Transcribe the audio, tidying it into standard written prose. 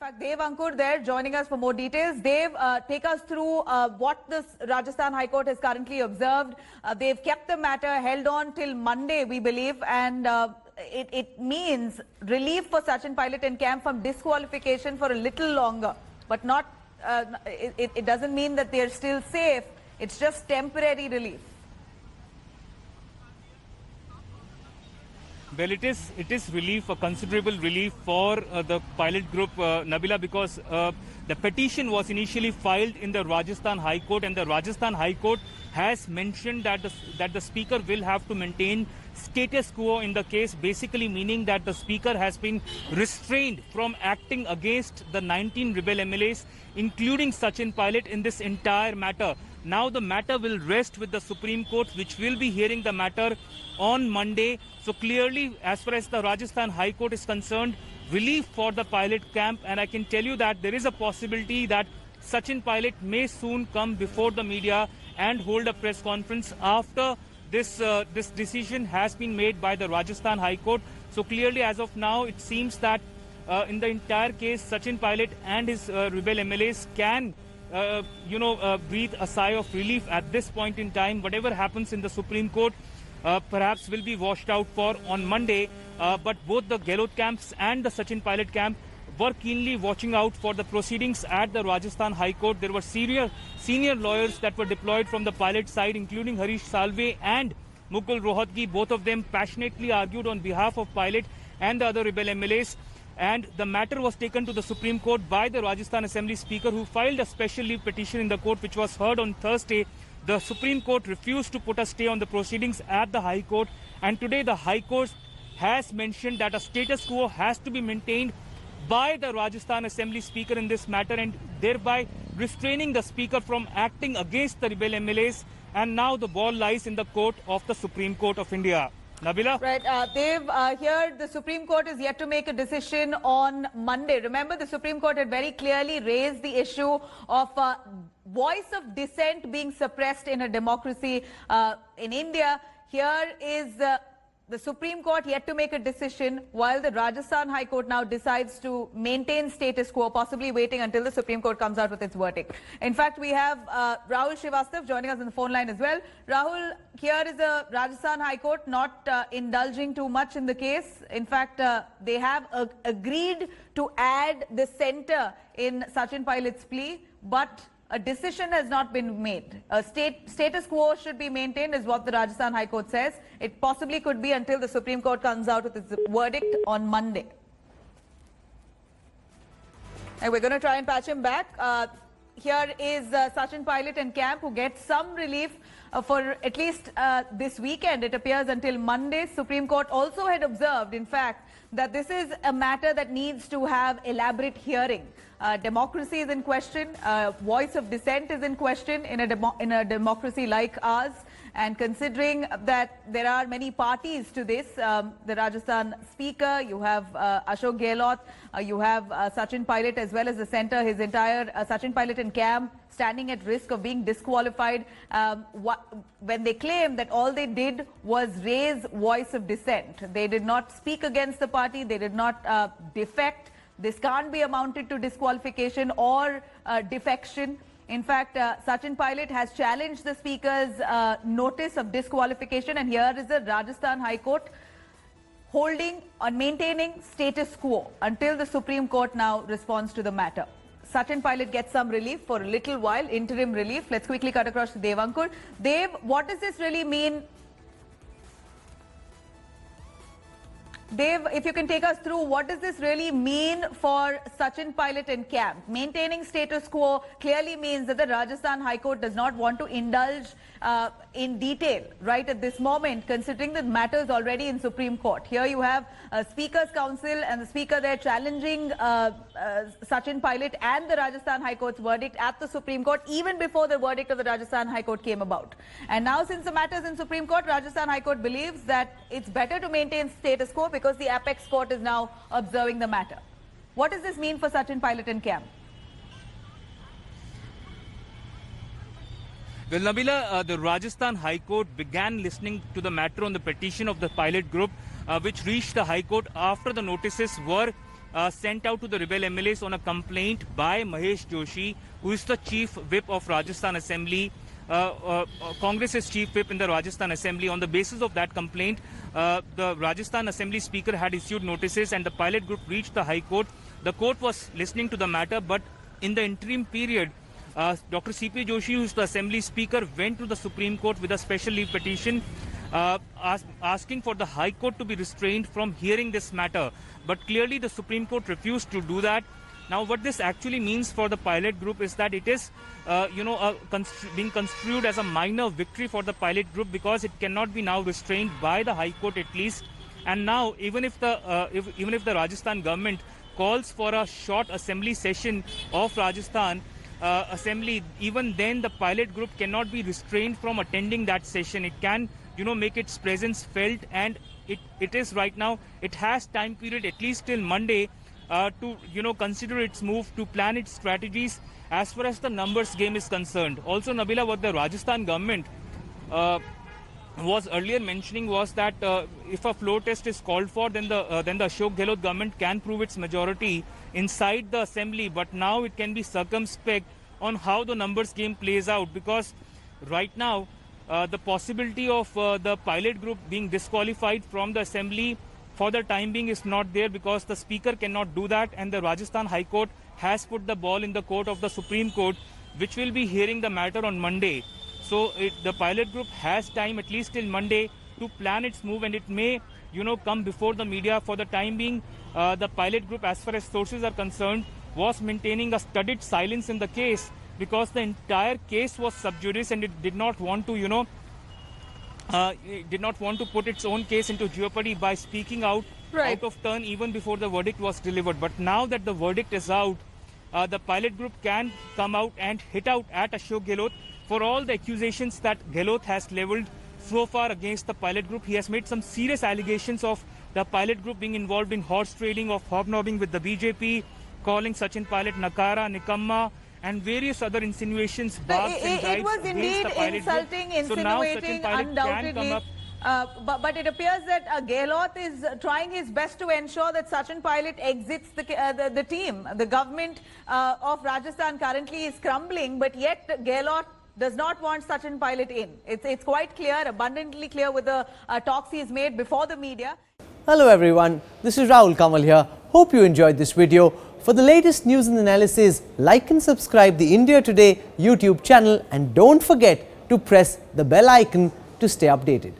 fact, Dev Ankur there joining us for more details. Dev, take us through what the Rajasthan High Court has currently observed. They've kept the matter held on till Monday, we believe, and it means relief for Sachin Pilot and camp from disqualification for a little longer, but not. It doesn't mean that they're still safe. It's just temporary relief. Well, it is relief, a considerable relief for the pilot group, Nabila, because the petition was initially filed in the Rajasthan High Court, and the Rajasthan High Court has mentioned that the speaker will have to maintain status quo in the case, basically meaning that the speaker has been restrained from acting against the 19 rebel MLAs, including Sachin Pilot, in this entire matter. Now the matter will rest with the Supreme Court, which will be hearing the matter on Monday. So clearly, as far as the Rajasthan High Court is concerned, relief for the pilot camp. And I can tell you that there is a possibility that Sachin Pilot may soon come before the media and hold a press conference after this decision has been made by the Rajasthan High Court. So clearly, as of now, it seems that in the entire case, Sachin Pilot and his rebel MLAs can breathe a sigh of relief at this point in time. Whatever happens in the Supreme Court perhaps will be washed out for on Monday. But both the Gehlot camps and the Sachin Pilot camp were keenly watching out for the proceedings at the Rajasthan High Court. There were senior lawyers that were deployed from the pilot side, including Harish Salve and Mukul Rohatgi. Both of them passionately argued on behalf of Pilot and the other rebel MLAs. And the matter was taken to the Supreme Court by the Rajasthan Assembly Speaker, who filed a special leave petition in the court, which was heard on Thursday. The Supreme Court refused to put a stay on the proceedings at the High Court. And today the High Court has mentioned that a status quo has to be maintained by the Rajasthan Assembly Speaker in this matter, and thereby restraining the Speaker from acting against the rebel MLAs. And now the ball lies in the court of the Supreme Court of India. Nabila? Right, Dev, here the Supreme Court is yet to make a decision on Monday. Remember, the Supreme Court had very clearly raised the issue of voice of dissent being suppressed in a democracy in India. Here is the Supreme Court yet to make a decision, while the Rajasthan High Court now decides to maintain status quo, possibly waiting until the Supreme Court comes out with its verdict. In fact, we have Rahul Srivastav joining us on the phone line as well. Rahul, here is the Rajasthan High Court not indulging too much in the case. In fact, they have agreed to add the center in Sachin Pilot's plea, but a decision has not been made. A status quo should be maintained is what the Rajasthan High Court says. It possibly could be until the Supreme Court comes out with its verdict on Monday. And we're going to try and patch him back. Here is Sachin Pilot and camp, who gets some relief for at least this weekend. It appears until Monday. Supreme Court also had observed, in fact, that this is a matter that needs to have elaborate hearing. Democracy is in question. Voice of dissent is in question in a democracy like ours. And considering that there are many parties to this, the Rajasthan Speaker, you have Ashok Gehlot, you have Sachin Pilot, as well as the centre, his entire Sachin Pilot and camp standing at risk of being disqualified when they claim that all they did was raise voice of dissent. They did not speak against the party, they did not defect. This can't be amounted to disqualification or defection. In fact, Sachin Pilot has challenged the Speaker's notice of disqualification, and here is the Rajasthan High Court holding on maintaining status quo until the Supreme Court now responds to the matter. Sachin Pilot gets some relief for a little while, interim relief. Let's quickly cut across to Dev Ankur. Dev, what does this really mean? Dev, if you can take us through, what does this really mean for Sachin Pilot and camp? Maintaining status quo clearly means that the Rajasthan High Court does not want to indulge in detail right at this moment, considering the matter is already in Supreme Court. Here you have Speaker's Council and the Speaker there challenging Sachin Pilot and the Rajasthan High Court's verdict at the Supreme Court, even before the verdict of the Rajasthan High Court came about. And now, since the matter is in Supreme Court, Rajasthan High Court believes that it's better to maintain status quo because the apex court is now observing the matter. What does this mean for Sachin Pilot and camp? Well, Nabila, the Rajasthan High Court began listening to the matter on the petition of the pilot group, which reached the High Court after the notices were sent out to the rebel MLAs on a complaint by Mahesh Joshi, who is the chief whip of Rajasthan Assembly, Congress's chief whip in the Rajasthan Assembly. On the basis of that complaint, the Rajasthan Assembly Speaker had issued notices and the pilot group reached the High Court. The court was listening to the matter, but in the interim period, Dr. C.P. Joshi, who is the Assembly Speaker, went to the Supreme Court with a special leave petition asking for the High Court to be restrained from hearing this matter. But clearly the Supreme Court refused to do that. Now what this actually means for the pilot group is that it is being construed as a minor victory for the pilot group, because it cannot be now restrained by the High Court at least. And now even if the Rajasthan government calls for a short assembly session of Rajasthan Assembly, even then the pilot group cannot be restrained from attending that session. It can make its presence felt, and it is right now, it has time period at least till Monday to consider its move, to plan its strategies as far as the numbers game is concerned. Also, Nabila, what the Rajasthan government was earlier mentioning was that if a floor test is called for, then the Ashok Gehlot government can prove its majority inside the assembly. But now it can be circumspect on how the numbers game plays out, because right now the possibility of the pilot group being disqualified from the assembly for the time being is not there, because the speaker cannot do that, and the Rajasthan High Court has put the ball in the court of the Supreme Court, which will be hearing the matter on Monday. So the pilot group has time at least till Monday to plan its move, and it may come before the media. For the time being, the pilot group, as far as sources are concerned, was maintaining a studied silence in the case, because the entire case was sub judice and it did not want to put its own case into jeopardy by speaking out out of turn even before the verdict was delivered. But now that the verdict is out, the pilot group can come out and hit out at Ashok Gehlot for all the accusations that Gehlot has leveled so far against the pilot group. He has made some serious allegations of the pilot group being involved in horse trading, of hobnobbing with the BJP, calling Sachin Pilot Nakara, Nikamma, and various other insinuations. It was indeed insulting, insinuating, undoubtedly. But it appears that Gehlot is trying his best to ensure that Sachin Pilot exits the team. The government of Rajasthan currently is crumbling, but yet Gehlot does not want Sachin Pilot in. It's quite clear, abundantly clear, with the talks he's made before the media. Hello everyone, this is Rahul Kamal here. Hope you enjoyed this video. For the latest news and analysis, like and subscribe the India Today YouTube channel, and don't forget to press the bell icon to stay updated.